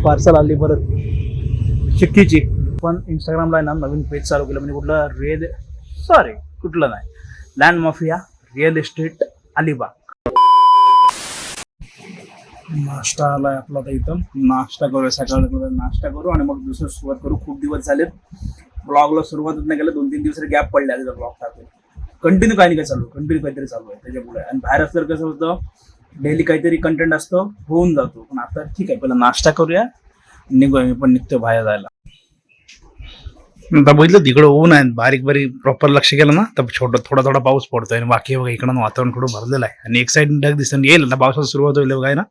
Parcel आली परत चिक्कीची. पण इंस्टाग्रामला ना नवीन पेज चालू केलं, म्हणजे कुठलं नाही, land mafia real estate Alibag. नाश्ता आलाय आपला तर इथं. नाश्ता करूया, सकाळी करूया नाश्ता करू आणि मग दुसरं सुरुवात करू. खूप दिवस झालेत ब्लॉगला सुरुवातच नाही केलं, 2-3 दिवस गॅप पडले आले ब्लॉग टाकून. कंटिन्यू काही नाही काय चालू, कंटिन्यू काहीतरी चालू आहे त्याच्यामुळे. आणि बाहेर असलं कसं होतं, डेली काहीतरी कंटेंट असतं, होऊन जातो. पण आता ठीक आहे, पहिला नाश्ता करूया, निघूया. मी पण निघतो बाहेर जायला. आता बघितलं तिकडं ऊन आहे, बारीक बारीक प्रॉपर लक्ष केलं ना तर थोडा थोडा पाऊस पडतोय. आणि बाकी बघा इकडं वातावरण थोडं भरलेलं आहे आणि एक साईड ढग दिसतं. येईल ना पावसाला सुरुवात होईल बघा ना,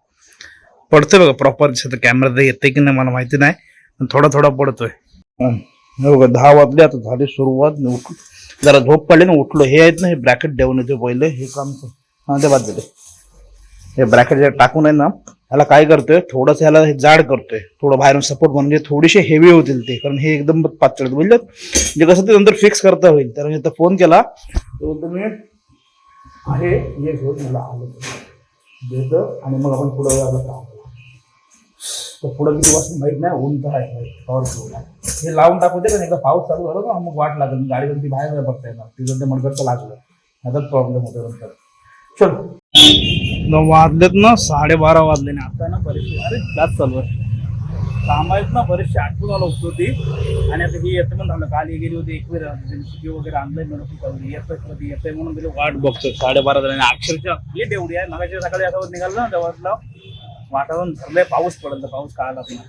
पडतोय बघा प्रॉपर. कॅमेरा येते की नाही मला माहिती नाही, पण थोडा थोडा पडतोय. बघा 10 वाजले, आता झाली सुरुवात. जरा झोप पडले ना, उठलो. हे आहेत ना, हे ब्रॅकेट देऊन येतो पहिले, हे काम ते बाद झाले. हे ब्रॅकेट जे टाकून आहे ना, ह्याला काय करतोय, थोडंसं ह्याला हे जाड करतोय, थोडं बाहेरून सपोर्ट म्हणजे थोडेसे हेवी होतील ते, कारण हे एकदम पातळ म्हणजे कसं ते नंतर फिक्स करता होईल. तर मी आता फोन केला, तुम्ही आहे हे घेऊन मला आलं देतं आणि मग आपण पुढं जायला. तर पुढं किती वाजता माहित नाही, ऊन तर आहे पॉवरफुल. हे लावून टाकू दे, पण एकदा पाऊस चालू झाला ना मग वाट लागेल, गाडी कधी बाहेर बघता येणार. तिथं ते मडगडचं लागलं ह्याचाच प्रॉब्लेम होतो नंतर. चल वाजलेत ना 12:30 वाजले ना. आता ना बरेचसे अरे जास्त चालू आहे काम आहेत ना, बरेचसे आठवून आला होती होती. आणि आता ही येतं पण झालं, काल ही गेली होती एक वेळ जेमसी वगैरे आणलंय म्हणून चालू येतंय म्हणून तिथे वाट बघतोय. 12:30 झाले आणि अक्षरशः लेट एवढी आहे. मगाशी सकाळी असं निघालं ना तेव्हा वातावरण ठरलंय पाऊस पडेल, तर पाऊस काय आला नाही.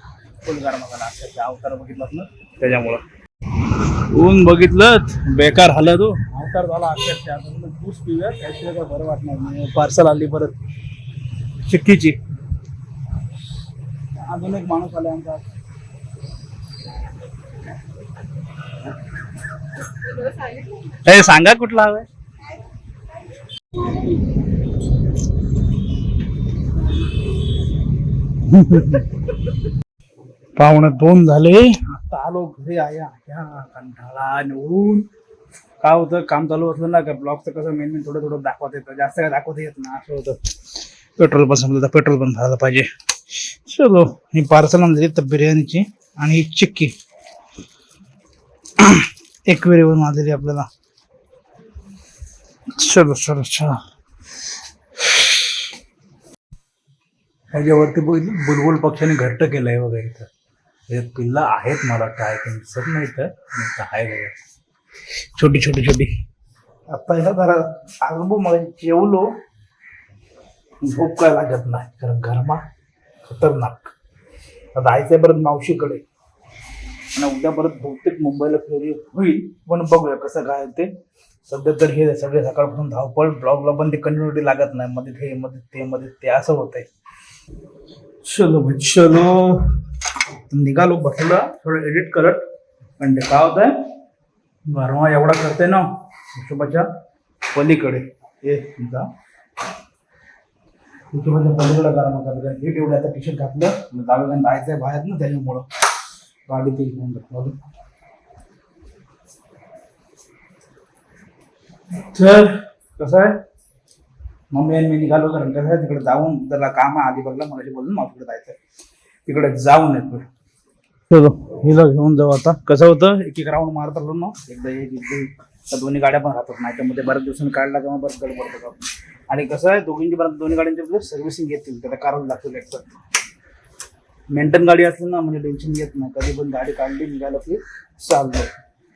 फुल गरम झाला अक्षरशः. अवतार बघितलाच ना त्याच्यामुळं. ऊन बघितलंच बेकार झालं, तो अवतार झाला अक्षरशः. ज्यूस पिऊया, त्याशिवाय काय बरं वाटणार नाही. पार्सल आली परत चिक्कीची. अजून एक माणूस आला आमचा. हे सांगा कुठला हवंय. पावणे 2 झाले, आता आलो घरी. आया कंटाळा निवडून. काय होतं, काम चालू असलं ना का ब्लॉगचं कसं मेन थोडं दाखवता येतं, जास्त काय दाखवता येत ना, असं होतं. पेट्रोल पण समजा, पेट्रोल पण भरायला पाहिजे. चलो, ही पार्सल आणली तर बिर्याणीची आणि ही चिक्की एक वेळेवर मारलेली आपल्याला. चलो ह्याच्यावरती बुलबुल पक्षाने घट्ट केलंय बघा. इथं हे पिल्ला आहेत, मला काय दिसत नाही तर आहे बघा, छोटी. आता ह्याला जरा आगबू मला जेवलो, झोप काय लागत नाही कारण गरमा खतरनाक. आता जायचंय परत मावशीकडे आणि उद्या परत बहुतेक मुंबईला फेरी होईल, पण बघूया कसं काय ते. सध्या तर हे सगळे सकाळपासून धावपळ, ब्लॉगला पण ते कंटिन्युटी लागत नाही, मध्ये ते असं होतंय. चलो निघालो. बसला थोडं एडिट करत, पण ते काय होतंय, गरमा एवढा करते ना हिशोबाच्या पलीकडे. हे जा हिशोबाच्या पलीकडे गरमा करत. हे तेवढं आता टी शर्ट घातलं, जावेला जायचंय बाहेर ना, त्याच्यामुळं गाडी ते घेऊन जातो. तर कसं आहे, मम्मी आणि मी निघालो, कारण कसं आहे तिकडे जाऊन जरा काम आहे अलिबागला. मला बोलून मावशीकडे जायचंय, तिकडे जाऊन येतो. चलो हिला घेऊन जाऊ. आता कसं होतं, एक राऊंड मारत आलो ना, एकदा दोन्ही गाड्या पण राहतात नाही तर मध्ये बऱ्याच दिवसांनी काढला किंवा बरं गडबड होतं. आणि कसं आहे, दोन्ही गाड्यांचे सर्व्हिसिंग घेतील, त्याला कारण लागतील. एक मेंटेन गाडी असली ना म्हणजे टेन्शन घेत नाही, कधी पण गाडी काढली निघालं की चाललं,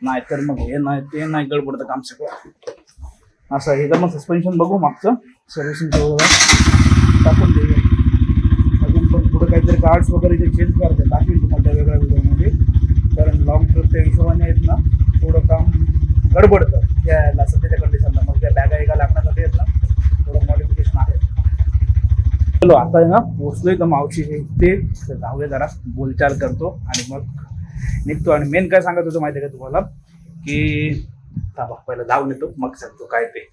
नाहीतर मग हे नाही ते नाही, गडबडतं काम सगळं असं. हे तर मग सस्पेन्शन बघू मागचं सर्व्हिसिंग टाकून देऊया. अजून पण पुढे काहीतरी कार्ड्स वगैरे जे चेंज करते टाकेल तुम्हाला वेगळ्या व्हिडिओमध्ये, कारण लॉंग ट्रिपच्या हिशोबाने आहेत ना थोडं काम गडबडतं यायला सध्याच्या कंडिशनला. मग त्या बॅगा लागण्यासाठी आहेत ना थोडं मॉडिफिकेशन आहे. चलो आता आहे ना पोचलोय तर मावशी ते जाऊया, जरा बोलचाल करतो आणि मग निघतो. आणि मेन काय सांगत होतो माहिती आहे का तुम्हाला, की पहिला जाऊन येतो मग सांगतो काय ते.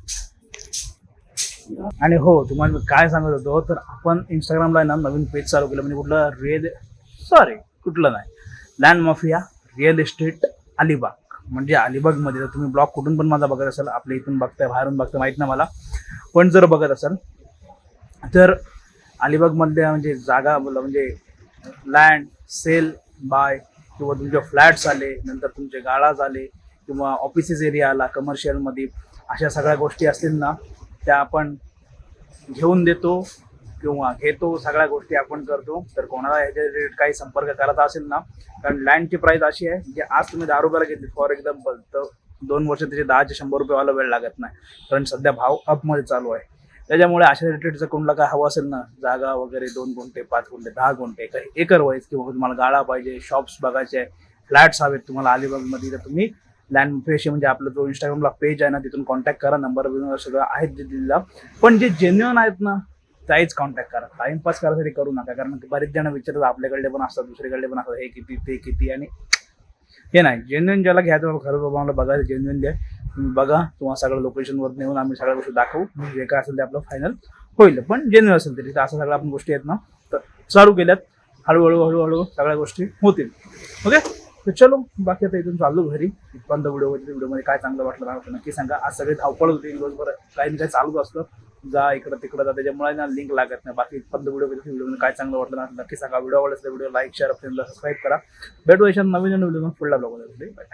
आणि हो, तुम्हाला मी काय सांगत होतो, तर आपण इंस्टाग्रामला ना नवीन पेज चालू केलं, म्हणजे कुठलं नाही, land mafia real estate Alibag. म्हणजे अलिबागमध्ये जर तुम्ही ब्लॉग कुठून पण माझा बघत असाल, आपल्या इथून बघताय बाहेरून बघताय माहीत नाही मला, पण जर बघत असाल तर अलिबागमधल्या म्हणजे जागा म्हणजे लँड सेल बाय किंवा तुमचे फ्लॅट्स आले, नंतर तुमचे गाळा आले किंवा ऑफिसेस एरिया आला कमर्शियलमध्ये, अशा सगळ्या गोष्टी असतील ना त्या आपण घेऊन देतो किंवा घेतो, सगळ्या गोष्टी आपण करतो. तर कोणाला ह्याच्या रिलेटेड काही संपर्क करायचा असेल ना, कारण लँडची प्राइस अशी आहे की आज तुम्ही 10 रुपयाला घेतली फॉर एक्झाम्पल, तर 2 वर्ष त्याचे 10 ते 100 रुपये वाला वेळ लागत नाही, कारण सध्या भाव अपमध्ये चालू आहे. त्याच्यामुळे अशा रिलेटेड जर कोणाला काय हवं असेल ना, जागा वगैरे 2 गुंठे 5 गुंठे 10 गुंठे काही एकर वाईज किंवा तुम्हाला गाळा पाहिजे, शॉप्स बघायचे आहे, फ्लॅट्स हवेत तुम्हाला अलिबागमध्ये, तर तुम्ही लँड फ्रेश म्हणजे आपला जो इंस्टाग्रामला पेज आहे ना तिथून कॉन्टॅक्ट करा. नंबर सगळं आहेत जे दिलेला, पण जे जेन्युअन आहेत ना त्याहीच कॉन्टॅक्ट करा. टाइमपास करायसाठी करू नका, कारण बरेच जण विचारतात, आपल्याकडले पण असतात दुसरीकडले पण असतात, हे किती ते किती, आणि हे नाही. जेन्युअन ज्याला घ्यायचं बाबा, खरंच बाबा मला बघायचं जेन्युअन द्या, तुम्ही बघा, तुम्हाला सगळं लोकेशनवर नेऊन आम्ही सगळ्या गोष्टी दाखवू, जे काय असेल ते आपलं फायनल होईल. पण जेन्युअन असेल तरी असं सगळ्या आपण गोष्टी आहेत ना तर चालू केल्यात, हळूहळू सगळ्या गोष्टी होतील. ओके, तर चलो, बाकी आता इथून चाललो घरी. इथपर्यंत व्हिडिओमध्ये काय चांगलं वाटलं मला नक्की सांगा. आज सगळे धावपळ होती दिवसभर, काही ना काही चालू असतं, जा इकडं तिकडं जा, त्याच्यामुळे ना लिंक लागत नाही. बाकी इथपर्यंत व्हिडिओमध्ये काय चांगलं वाटलं ना नक्की सांगा. व्हिडिओ आवडला व्हिडिओ लाईक शेअर, फ्रेंडला सबस्क्राईब करा. भेटू नवीन व्हिडिओ पुढल्या ब्लॉगमध्ये. बाय.